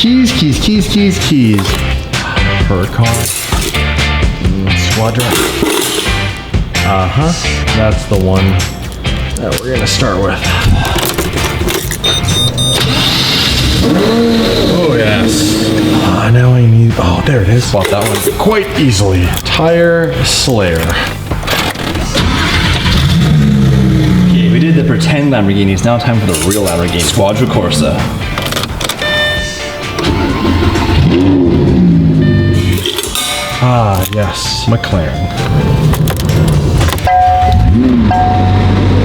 Keys. Huracan. Squadron. That's the one that we're gonna start with. Oh yes. Now I need, oh there it is. Swap that one quite easily. Tire Slayer. Okay, we did the pretend Lamborghinis, now time for the real Lamborghini. Squadra Corsa. Ah yes, McLaren.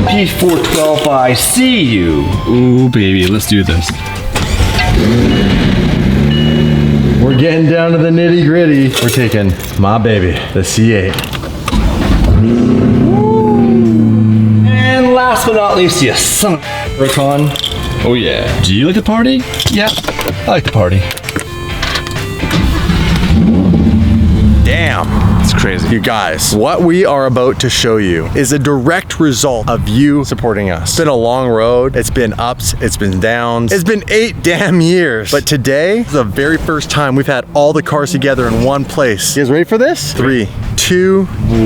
Mp412c, see you. Ooh baby, let's do this. We're getting down to the nitty gritty. We're taking my baby, the C8. And last but not least, you son of a Huracan. Oh yeah. Do you like to party? Yeah, I like to party. Damn. It's crazy. You guys, what we are about to show you is a direct result of you supporting us. It's been a long road. It's been ups, it's been downs. It's been 8 damn years. But today is the very first time we've had all the cars together in one place. You guys ready for this? 3, 2, 1.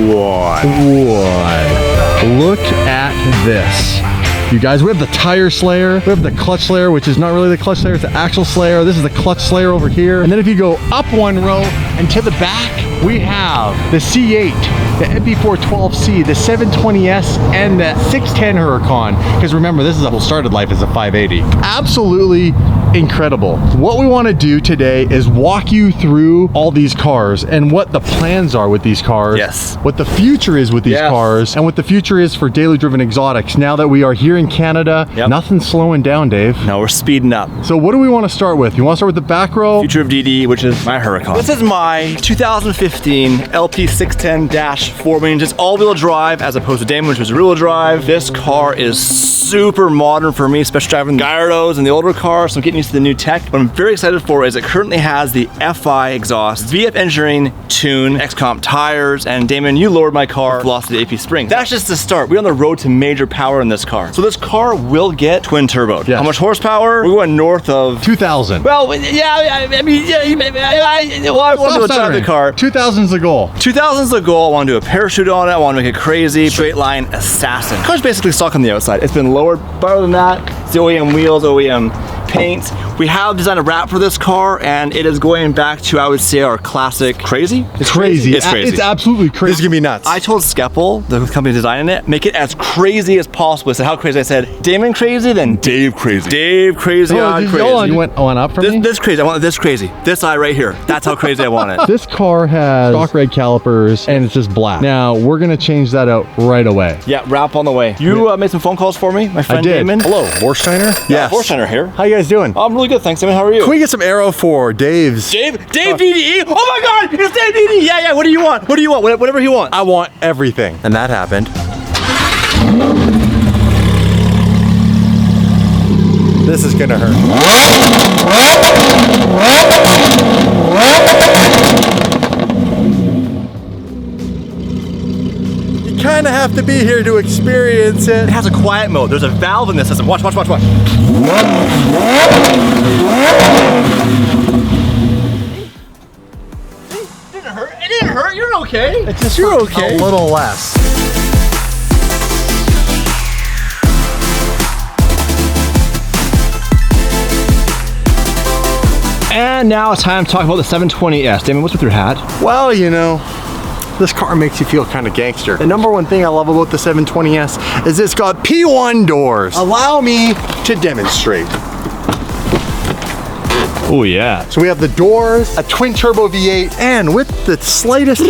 Look at this. You guys, we have the Tire Slayer, we have the Clutch Slayer, which is not really the Clutch Slayer, it's the Axle Slayer. This is the Clutch Slayer over here. And then if you go up one row and to the back, we have the C8, the Mp412c, the 720s, and the 610 Huracan. Because remember, this is a whole started life as a 580. Absolutely incredible. What we want to do today is walk you through all these cars and what the plans are with these cars. Yes. What the future is with these cars, and what the future is for daily driven exotics. Now that we are here in Canada, nothing's slowing down, Dave. No, we're speeding up. So what do we want to start with? You want to start with the back row? Future of DD, which is my Huracan. This is my 2015 LP 610-4, means it's all-wheel drive as opposed to Damon, which was rear-wheel drive. This car is super modern for me, especially driving the Gallardos and the older cars, so I'm getting used to the new tech. What I'm very excited for is it currently has the FI exhaust, VF engineering tune, X-Comp tires, and Damon, you lowered my car velocity AP springs. That's just the start. We're on the road to major power in this car. So this car will get twin turboed. Yes. How much horsepower? We're going north of 2,000. Well, yeah, I mean, I want to drive the car. 2,000's the goal. 2,000's the goal. I want to do a parachute on it. I want to make it crazy. Straight line assassin. The car's basically stock on the outside. It's been lowered. Better than that, it's the OEM wheels, OEM paint. We have designed a wrap for this car, and it is going back to, I would say, our classic crazy. It's crazy. It's crazy. It's absolutely crazy. This is gonna be nuts. I told Skeppel, the company designing it, make it as crazy as possible. I said, how crazy? I said, Damon crazy, then Dave crazy. Dave crazy on crazy. You went up for me? This crazy. I want this crazy. This eye right here. That's how crazy I want it. This car has stock red calipers, and it's just black. Now, we're gonna change that out right away. Yeah, wrap on the way. You made some phone calls for me, my friend I did. Damon. Hello, Warsteiner? Yes. Warsteiner here. How you guys doing? I'm really good, thanks, Damon. How are you? Can we get some arrow for Dave's? Dave DDE? Oh my God, it's Dave DDE. Yeah, what do you want? What do you want? Whatever he wants. I want everything. And that happened. This is gonna hurt. You kinda have to be here to experience it. It has a quiet mode. There's a valve in this system. Watch. It didn't hurt. It didn't hurt. You're okay. It's just You're okay. A little less. And now it's time to talk about the 720S. Damon, what's with your hat? Well, you know, this car makes you feel kind of gangster. The number one thing I love about the 720S is it's got P1 doors. Allow me to demonstrate. Oh yeah. So we have the doors, a twin turbo V8, and with the slightest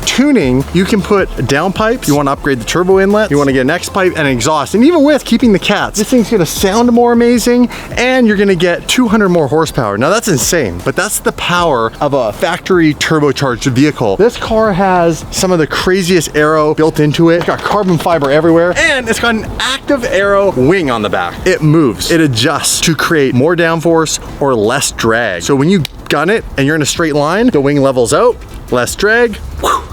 tuning, you can put downpipes. You want to upgrade the turbo inlet, you want to get an X pipe and an exhaust, and even with keeping the cats, this thing's gonna sound more amazing, and you're gonna get 200 more horsepower. Now that's insane, but that's the power of a factory turbocharged vehicle. This car has some of the craziest aero built into it. It's got carbon fiber everywhere, and it's got an active aero wing on the back. It moves, it adjusts to create more downforce or less drag. So when you gun it and you're in a straight line, the wing levels out, less drag,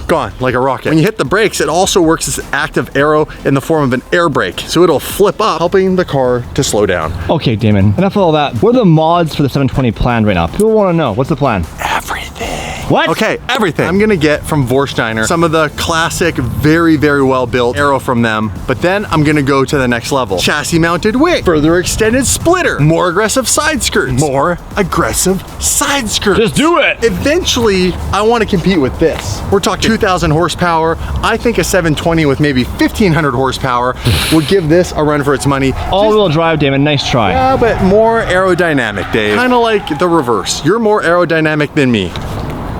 gone like a rocket. When you hit the brakes, it also works as active aero in the form of an air brake. So it'll flip up, helping the car to slow down. Okay, Damon, enough of all that. What are the mods for the 720 planned right now? People want to know, what's the plan? Everything. What? Okay, everything. I'm gonna get from Vorsteiner some of the classic, very, very well built aero from them, but then I'm gonna go to the next level. Chassis mounted wing, further extended splitter, more aggressive side skirts, more aggressive side skirts. Just do it. Eventually, I wanna compete with this. We're talking 2,000 horsepower. I think a 720 with maybe 1,500 horsepower would give this a run for its money. All-wheel drive, Damon, nice try. Yeah, but more aerodynamic, Dave. Kind of like the reverse. You're more aerodynamic than me.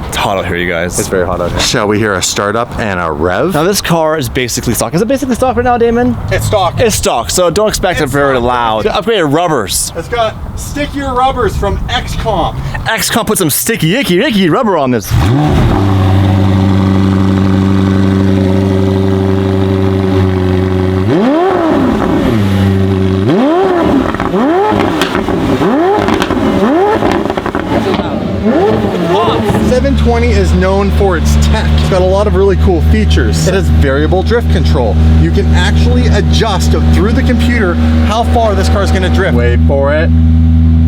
It's hot out here, you guys. It's very hot out here. Shall we hear a startup and a rev? Now this car is basically stock. Is it basically stock right now, Damon? It's stock. It's stock, so don't expect it very loud. It's got upgraded rubbers. It's got stickier rubbers from XComp. XComp put some sticky, icky rubber on this. Is known for its tech. It's got a lot of really cool features. It has variable drift control. You can actually adjust through the computer how far this car is going to drift. Wait for it.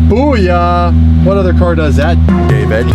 Booyah! What other car does that, David?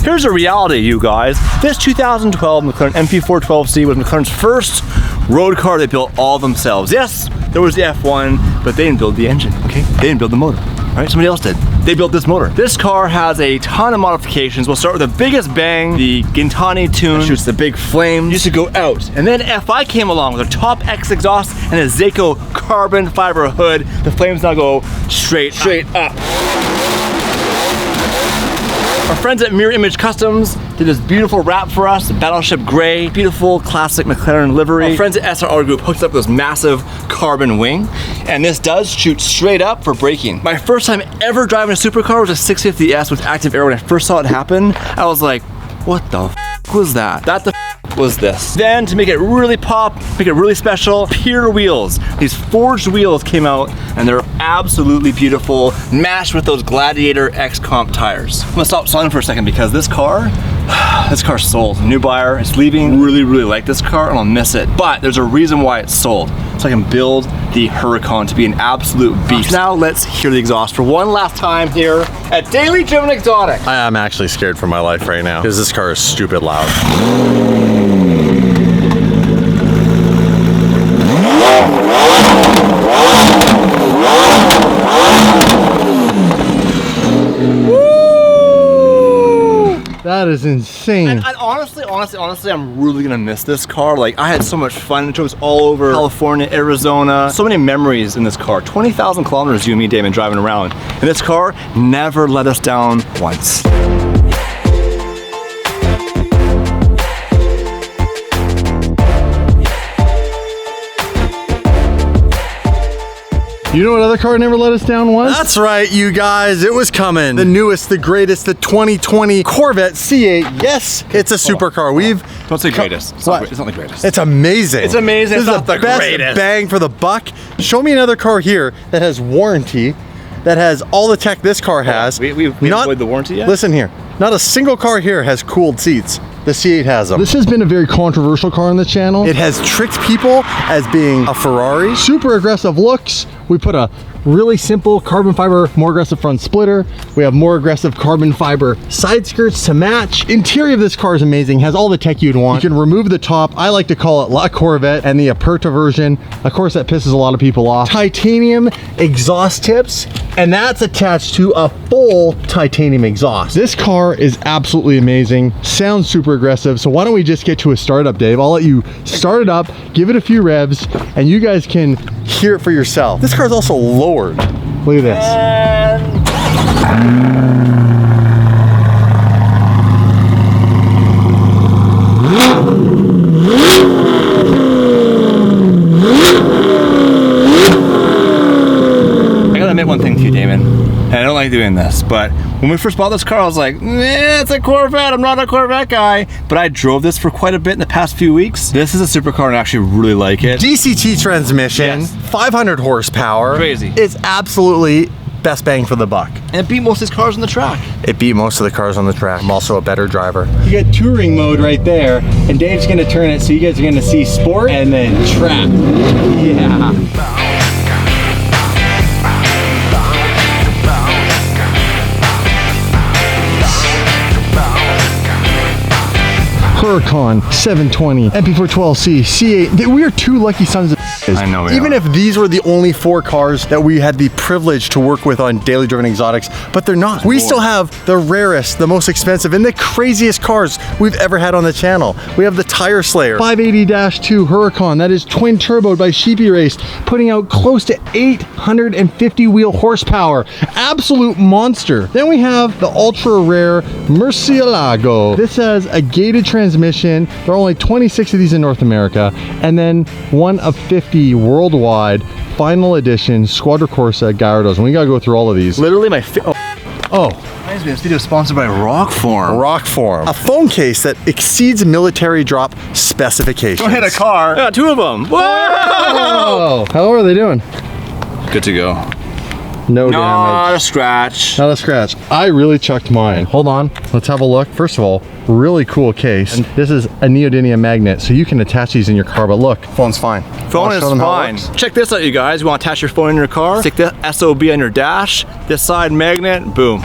Here's a reality, you guys. This 2012 McLaren Mp412c was McLaren's first road car they built all themselves. Yes, there was the F1, but they didn't build the engine, okay? They didn't build the motor, all right? Somebody else did. They built this motor. This car has a ton of modifications. We'll start with the biggest bang, the Gintani tune, shoots the big flames, used to go out. And then FI came along with a top X exhaust and a Zaco carbon fiber hood. The flames now go straight up. Our friends at Mirror Image Customs did this beautiful wrap for us, Battleship Gray, beautiful classic McLaren livery. Our friends at SRR Group hooked up this massive carbon wing, and this does shoot straight up for braking. My first time ever driving a supercar was a 650S with active aero. When I first saw it happen, I was like, what the f was that? That the f was this. Then to make it really pop, make it really special, pure wheels. These forged wheels came out and they're absolutely beautiful, matched with those Gladiator XComp tires. I'm gonna stop selling for a second because this car's sold. New buyer is leaving. Really like this car and I'll miss it. But there's a reason why it's sold. So I can build the Huracan to be an absolute beast. Now let's hear the exhaust for one last time here at Daily Driven Exotic. I am actually scared for my life right now because this car is stupid loud. That is insane. And honestly, I'm really gonna miss this car. Like, I had so much fun. It was all over California, Arizona. So many memories in this car. 20,000 kilometers, you and me, Damon, driving around. And this car never let us down once. You know what other car never let us down once? That's right, you guys. It was coming. The newest, the greatest, the 2020 Corvette C8. Yes, it's a supercar. Don't say greatest. It's not the greatest. It's amazing. It's amazing. This is the best bang for the buck. Show me another car here that has warranty, that has all the tech this car has. We avoid the warranty yet? Listen here. Not a single car here has cooled seats. The C8 has them. This has been a very controversial car on the channel. It has tricked people as being a Ferrari. Super aggressive looks. We put a really simple carbon fiber, more aggressive front splitter. We have more aggressive carbon fiber side skirts to match. Interior of this car is amazing. Has all the tech you'd want. You can remove the top. I like to call it La Corvette and the Aperta version. Of course, that pisses a lot of people off. Titanium exhaust tips, and that's attached to a full titanium exhaust. This car is absolutely amazing. Sounds super aggressive. So why don't we just get to a startup, Dave? I'll let you start it up, give it a few revs, and you guys can hear it for yourself. This car's also lowered. Look at this. I gotta admit one thing to you, Damon, and I don't like doing this, but When we first bought this car, I was like, it's a Corvette, I'm not a Corvette guy. But I drove this for quite a bit in the past few weeks. This is a supercar and I actually really like it. DCT transmission, Yes. 500 horsepower. Crazy. It's absolutely best bang for the buck. And it beat most of these cars on the track. It beat most of the cars on the track. I'm also a better driver. You get touring mode right there, and Dave's gonna turn it so you guys are gonna see sport and then track. Yeah. Huracan 720, Mp412c, C8. We are two lucky sons of bitches. I know we Even are. if these were the only 4 cars that we had the privilege to work with on Daily Driven Exotics, but they're not. We still have the rarest, the most expensive, and the craziest cars we've ever had on the channel. We have the Tire Slayer 580-2 Huracan that is twin turboed by Sheepy Race, putting out close to 850 wheel horsepower. Absolute monster. Then we have the ultra rare Murcielago. This has a gated transmission. There are only 26 of these in North America, and then one of 50 worldwide final edition Squadra Corsa Gallardos. And we gotta go through all of these. Literally my Oh, reminds me, this video is sponsored by Rockform. Rockform. A phone case that exceeds military drop specifications. Don't hit a car. I got 2 of them. Whoa! Oh, how are they doing? Good to go. No Not damage. a scratch. Not a scratch. I really chucked mine. Hold on, let's have a look. First of all, really cool case. And this is a neodymium magnet, so you can attach these in your car, but look, phone's fine. Phone Wanna is show them how it fine. works? Check this out, you guys. You want to attach your phone in your car? Stick the SOB on your dash. This side magnet, boom.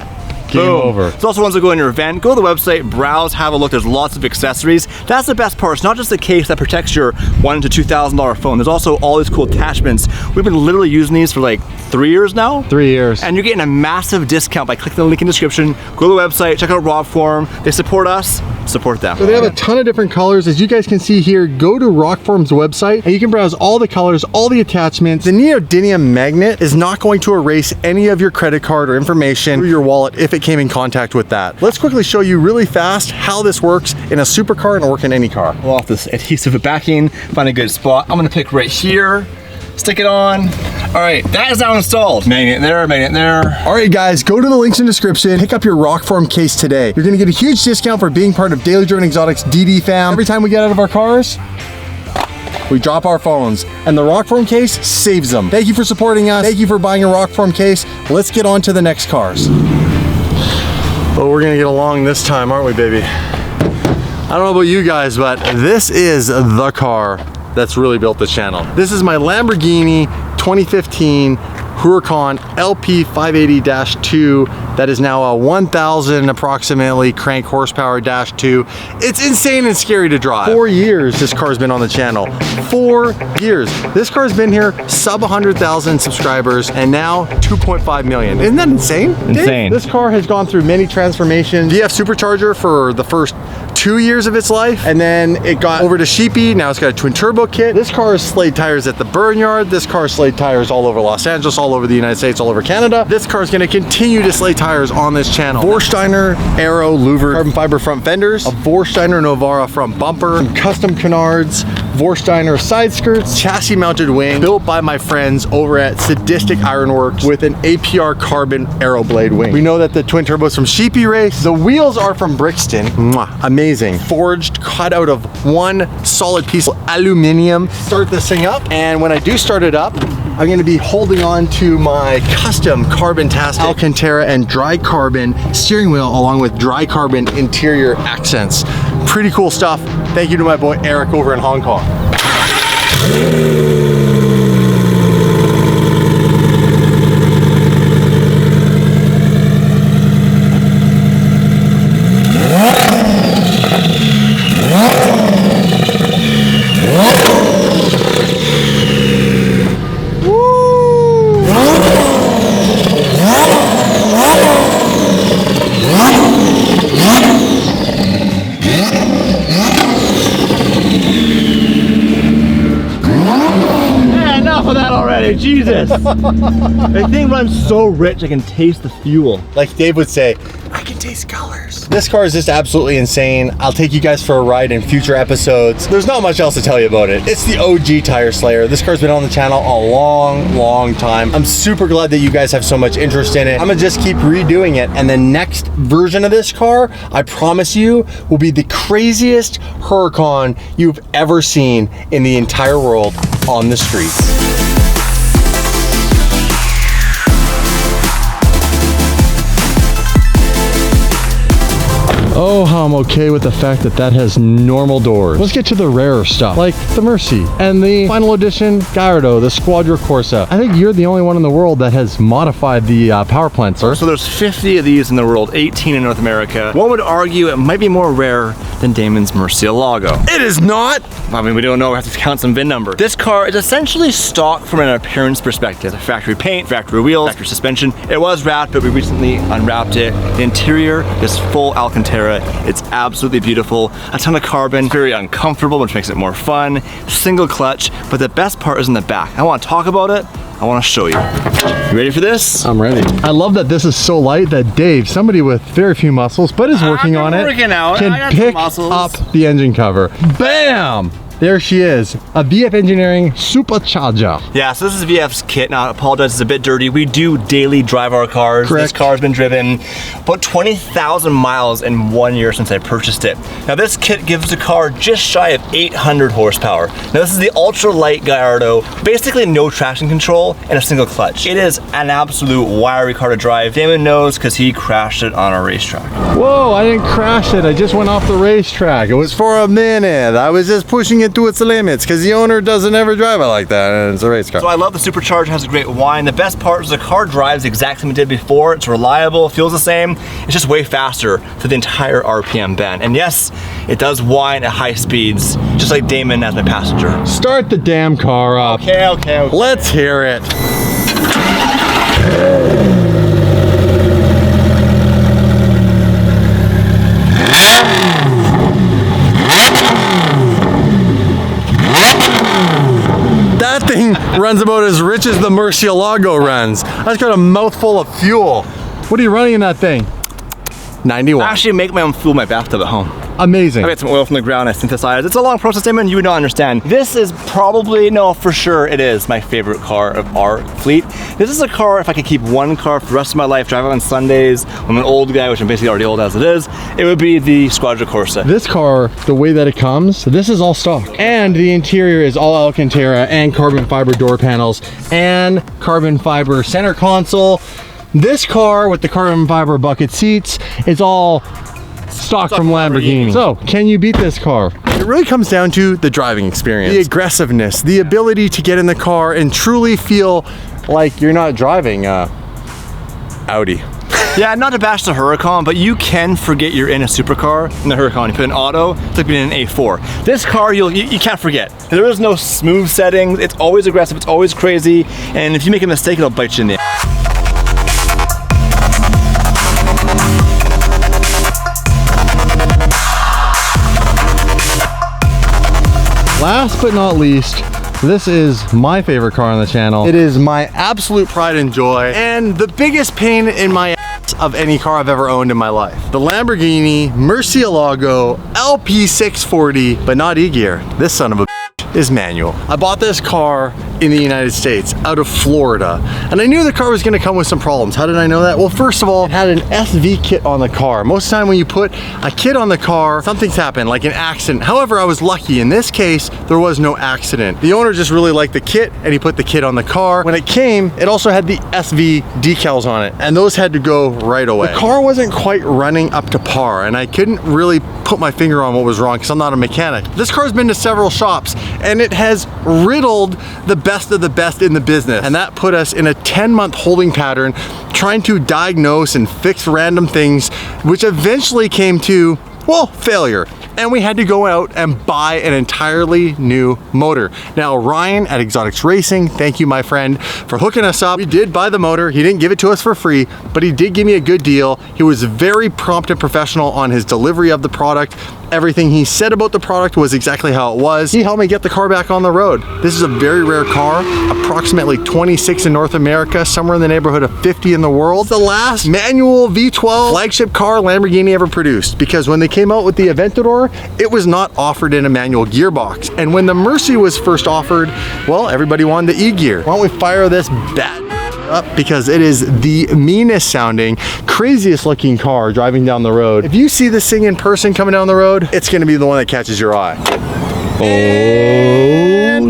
Game over. There's also ones that go in your event. Go to the website, browse, have a look. There's lots of accessories. That's the best part. It's not just the case that protects your $1,000 to $2,000 phone. There's also all these cool attachments. We've been literally using these for like 3 years now. 3 years. And you're getting a massive discount by clicking the link in the description. Go to the website, check out Rockform. They support us, support them. So they have a ton of different colors. As you guys can see here, go to Rockform's website and you can browse all the colors, all the attachments. The neodymium magnet is not going to erase any of your credit card or information through your wallet if it came in contact with that. Let's quickly show you really fast how this works in a supercar and work in any car. Pull off this adhesive backing, find a good spot. I'm gonna pick right here, stick it on. All right, that is now installed. Magnet there, magnet there. All right, guys, go to the links in the description. Pick up your Rockform case today. You're gonna get a huge discount for being part of Daily Driven Exotics DD fam. Every time we get out of our cars, we drop our phones, and the Rockform case saves them. Thank you for supporting us. Thank you for buying a Rockform case. Let's get on to the next cars. Oh, we're gonna get along this time, aren't we, baby? I don't know about you guys, but this is the car that's really built the channel. This is my Lamborghini 2015 Huracan Lp 580-2 that is now a 1,000 approximately crank horsepower -2. It's insane and scary to drive. 4 years this car's been on the channel. 4 years. This car's been here sub 100,000 subscribers and now 2.5 million. Isn't that insane? Insane. Dave? This car has gone through many transformations. VF supercharger for the first 2 years of its life, and then it got over to Sheepy. Now it's got a twin turbo kit. This car has slayed tires at the burn yard. This car slayed tires all over Los Angeles, all over the United States, all over Canada. This car is going to continue to slay tires on this channel. Vorsteiner Aero louvered carbon fiber front fenders, a Vorsteiner Novara front bumper, some custom canards, Vorsteiner side skirts, chassis mounted wing, built by my friends over at Sadistic Ironworks with an APR carbon aero blade wing. We know that the twin turbos from Sheepy Race. The wheels are from Brixton. Mwah, amazing. Forged, cut out of one solid piece of aluminum. Start this thing up, and when I do start it up, I'm going to be holding on to my custom carbon-tastic Alcantara and dry carbon steering wheel along with dry carbon interior accents. Pretty cool stuff. Thank you to my boy Eric over in Hong Kong. Jesus! The thing runs so rich, I can taste the fuel. Like Dave would say, I can taste colors. This car is just absolutely insane. I'll take you guys for a ride in future episodes. There's not much else to tell you about it. It's the OG Tire Slayer. This car's been on the channel a long time. I'm super glad that you guys have so much interest in it. I'm gonna just keep redoing it, and the next version of this car, I promise you, will be the craziest Huracan you've ever seen in the entire world on the streets. Oh, how I'm okay with the fact that that has normal doors. Let's get to the rarer stuff, like the Mercy and the final edition Gallardo, the Squadra Corsa. I think you're the only one in the world that has modified the power plant, sir. So there's 50 of these in the world, 18 in North America. One would argue it might be more rare than Damon's Murcielago. It is not. I mean, we don't know, we have to count some VIN numbers. This car is essentially stock from an appearance perspective. The factory paint, factory wheels, factory suspension. It was wrapped, but we recently unwrapped it. The interior is full Alcantara. It's absolutely beautiful. A ton of carbon, very uncomfortable, which makes it more fun. Single clutch, but the best part is in the back. I want to talk about it. I want to show you. You ready for this? I'm ready. I love that this is so light that Dave, somebody with very few muscles, but is working on it, can pick up the engine cover. Bam! There she is, a VF Engineering Supercharger. Yeah, so this is VF's kit. Now, I apologize, it's a bit dirty. We do daily drive our cars. Correct. This car's been driven about 20,000 miles in 1 year since I purchased it. Now, this kit gives the car just shy of 800 horsepower. Now, this is the ultra light Gallardo, basically no traction control and a single clutch. It is an absolute wiry car to drive. Damon knows because he crashed it on a racetrack. Whoa, I didn't crash it. I just went off the racetrack. It was for a minute. I was just pushing it to its limits because the owner doesn't ever drive it like that, and it's a race car. So I love the Supercharger, has a great whine. The best part is the car drives exactly what it did before. It's reliable, feels the same. It's just way faster for the entire RPM band. And yes, it does whine at high speeds, just like Damon as my passenger. Start the damn car up. Okay. Let's hear it. That thing runs about as rich as the Murcielago runs. That's got a mouthful of fuel. What are you running in that thing? 91. I actually make my own fuel in my bathtub at home. Amazing. I get some oil from the ground, I synthesize. It's a long process, Damon, you would not understand. This is probably, no, for sure it is my favorite car of our fleet. This is a car, if I could keep one car for the rest of my life, drive it on Sundays, I'm an old guy, which I'm basically already old as it is, it would be the Squadra Corsa. This car, the way that it comes, this is all stock. And the interior is all Alcantara and carbon fiber door panels and carbon fiber center console. This car with the carbon fiber bucket seats is all stock from Lamborghini. So, can you beat this car? It really comes down to the driving experience. The aggressiveness, the ability to get in the car and truly feel like you're not driving Audi. Yeah, not to bash the Huracan, but you can forget you're in a supercar in the Huracan. You put an auto, it's like being in an A4. This car, you can't forget. There is no smooth settings. It's always aggressive, it's always crazy, and if you make a mistake, it'll bite you in the ass. Last but not least, this is my favorite car on the channel. It is my absolute pride and joy, and the biggest pain in my ass of any car I've ever owned in my life. The Lamborghini Murcielago Lp 640, but not e-gear. This son of a is manual. I bought this car in the United States, out of Florida, and I knew the car was gonna come with some problems. How did I know that? Well, first of all, it had an SV kit on the car. Most of the time when you put a kit on the car, something's happened, like an accident. However, I was lucky. In this case, there was no accident. The owner just really liked the kit, and he put the kit on the car. When it came, it also had the SV decals on it, and those had to go right away. The car wasn't quite running up to par, and I couldn't really put my finger on what was wrong because I'm not a mechanic. This car's been to several shops, and it has riddled the best of the best in the business. And that put us in a 10-month holding pattern trying to diagnose and fix random things, which eventually came to, well, failure. And we had to go out and buy an entirely new motor. Now, Ryan at Exotics Racing, thank you, my friend, for hooking us up. We did buy the motor. He didn't give it to us for free, but he did give me a good deal. He was very prompt and professional on his delivery of the product. Everything he said about the product was exactly how it was. He helped me get the car back on the road. This is a very rare car, approximately 26 in North America, somewhere in the neighborhood of 50 in the world. The last manual V12 flagship car Lamborghini ever produced, because when they came out with the Aventador, it was not offered in a manual gearbox. And when the Mercy was first offered, well, everybody wanted the E-gear. Why don't we fire this bad up, because it is the meanest sounding, craziest looking car driving down the road. If you see this thing in person coming down the road, it's gonna be the one that catches your eye.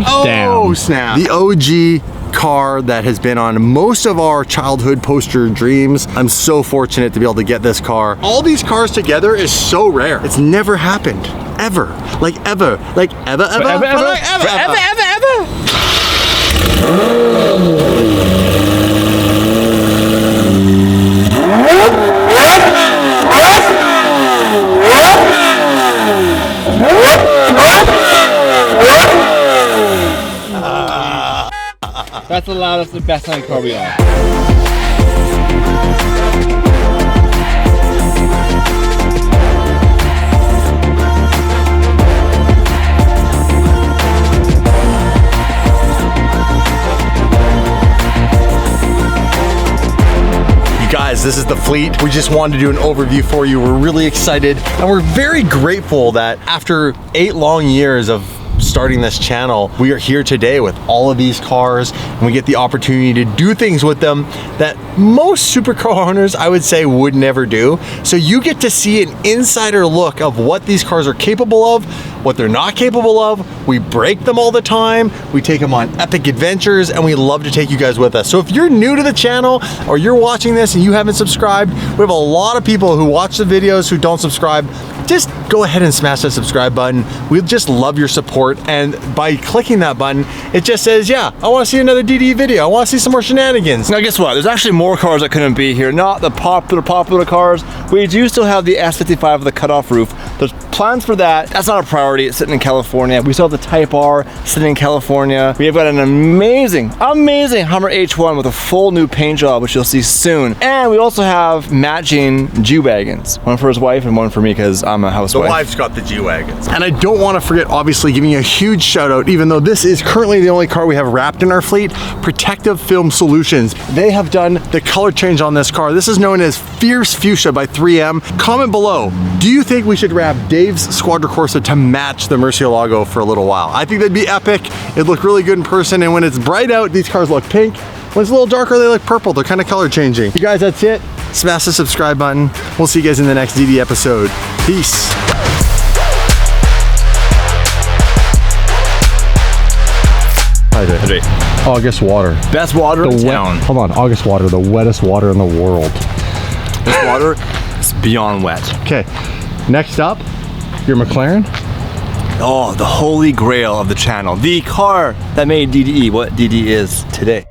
Oh, snap. The OG car that has been on most of our childhood poster dreams. I'm so fortunate to be able to get this car. All these cars together is so rare. It's never happened, ever. Like ever, like ever, ever, Forever, ever, like ever, forever, ever. That's the loudest, the best sounding car we are. Guys, this is the fleet. We just wanted to do an overview for you. We're really excited and we're very grateful that after 8 long years of starting this channel, we are here today with all of these cars and we get the opportunity to do things with them that most supercar owners, I would say, would never do. So you get to see an insider look of what these cars are capable of, what they're not capable of. We break them all the time. We take them on epic adventures and we love to take you guys with us. So if you're new to the channel or you're watching this and you haven't subscribed, we have a lot of people who watch the videos who don't subscribe. Just go ahead and smash that subscribe button. We just love your support. And by clicking that button, it just says, yeah, I want to see another DD video. I want to see some more shenanigans. Now guess what? There's actually more cars that couldn't be here. Not the popular cars. We do still have the S55 with the cutoff roof. There's plans for that. That's not a priority. It's sitting in California. We still have the Type R sitting in California. We have got an amazing Hummer H1 with a full new paint job, which you'll see soon. And we also have matching G-Wagons. One for his wife and one for me because I'm a housewife. The wife's got the G-Wagons. And I don't want to forget, obviously, giving you a huge shout out, even though this is currently the only car we have wrapped in our fleet, Protective Film Solutions. They have done the color change on this car. This is known as Fierce Fuchsia by 3M. Comment below, do you think we should wrap Dave's Squadra Corsa to match the Murcielago for a little while? I think that'd be epic. It'd look really good in person, and when it's bright out, these cars look pink. When it's a little darker, they look purple. They're kind of color changing. You guys, that's it. Smash the subscribe button. We'll see you guys in the next DD episode. Peace. Hydrate. August water. Best water in town. Hold on, August water, the wettest water in the world. This water is beyond wet. Okay, next up, your McLaren. Oh, the holy grail of the channel. The car that made DDE what DD is today.